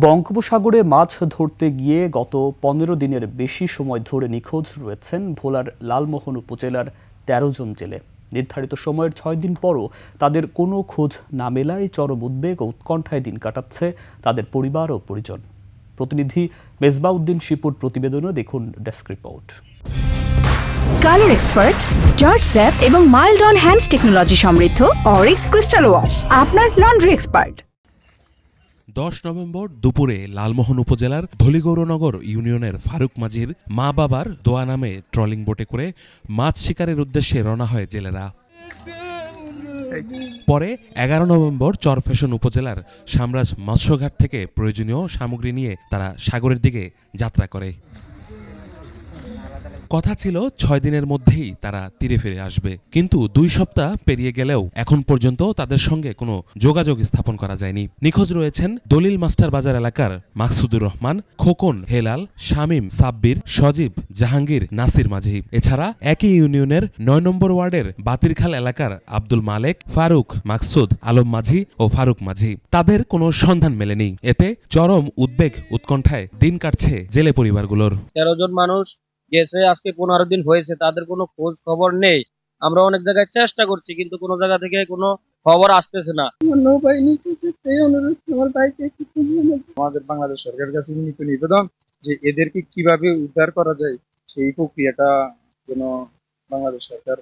বঙ্গোপসাগরে মাছ ধরতে গিয়ে গত 15 দিনের বেশি সময় ধরে নিখোঁজ রয়েছেন ভোলার লালমোহন উপজেলার 13 জন জেলে। নির্ধারিত সময়ের 6 দিন পরও তাদের কোনো খোঁজ না মেলায় চরম উদ্বেগ ও উৎকণ্ঠায় দিন কাটাচ্ছে তাদের পরিবার ও পরিজন। প্রতিনিধি মেজবাউদ্দিন শিপুর প্রতিবেদনে দেখুন desk report. Colour expert, George sap এবং মাইল্ড অন হ্যান্ডস টেকনোলজি সমৃদ্ধ অরিক্স ক্রিস্টাল ওয়াশ আপনার লন্ড্রি এক্সপার্ট। 10 নভেম্বর দুপুরে লালমোহন উপজেলার ধলিগৌরনগর ইউনিয়নের ফারুক মাঝির মা বাবার দোয়া নামে ট্রলিং বোটে করে মাছ শিকারের উদ্দেশ্যে রওনা হয় জেলেরা। পরে 11 নভেম্বর চরফ্যাশন উপজেলার সামরাজ মৎস্যঘাট থেকে প্রয়োজনীয় সামগ্রী নিয়ে তারা সাগরের দিকে যাত্রা করে। কথা ছিল 6 দিনের মধ্যেই তারা তীরে ফিরে আসবে, কিন্তু 2 সপ্তাহ পেরিয়ে গেলেও এখন পর্যন্ত তাদের সঙ্গে কোনো যোগাযোগ স্থাপন করা যায়নি। নিখোঁজ রয়েছেন দলিল মাস্টার বাজার এলাকার মাকসুদুর রহমান, খোকন, হেলাল, শামীম, সাব্বির, সজীব, জাহাঙ্গীর, নাসির মাঝি। এছাড়া একই ইউনিয়নের 9 নম্বর ওয়ার্ডের বাতিরখাল এলাকার আব্দুল মালেক, ফারুক, মাকসুদ, আলম মাঝি ও ফারুক মাঝি। তাদের কোনো সন্ধান মেলেনি। এতে চরম উদ্বেগ উৎকণ্ঠায় দিন কাটছে জেলে পরিবারগুলোর। 13 জন মানুষ গেছে, আজকে 15 দিন হয়েছে, তাদের কোনো খোঁজ খবর নেই। আমরা অনেক জায়গায় চেষ্টা করছি, কিন্তু কোনো জায়গা থেকে কোনো খবর আসতেছে না। আমাদের বাংলাদেশ সরকারের কাছে নিবেদন যে এদেরকে কিভাবে উদ্ধার করা যায়, সেই প্রক্রিয়াটা যেন বাংলাদেশ সরকার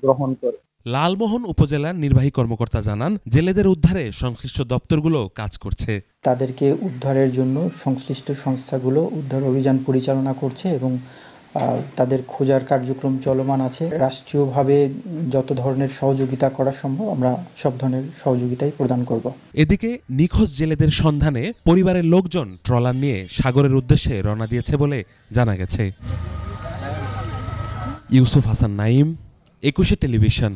গ্রহণ করে। লালমোহন উপজেলার নির্বাহী কর্মকর্তা জানান, জেলেদের উদ্ধারে সংশ্লিষ্ট দপ্তরগুলো কাজ করছে। তাদেরকে উদ্ধারের জন্য সংশ্লিষ্ট সংস্থাগুলো উদ্ধার অভিযান পরিচালনা করছে এবং তাদের খোঁজার কার্যক্রম চলমান আছে। রাষ্ট্রীয়ভাবে যত ধরনের সহযোগিতা করা সম্ভব আমরা সব ধরনের সহযোগিতাই প্রদান করব। এদিকে নিখোঁজ জেলেদের সন্ধানে পরিবারের লোকজন ট্রলার নিয়ে সাগরের উদ্দেশ্যে রওনা দিয়েছে বলে জানা গেছে। ইউসুফ হাসান নাইম, 21 টেলিভিশন।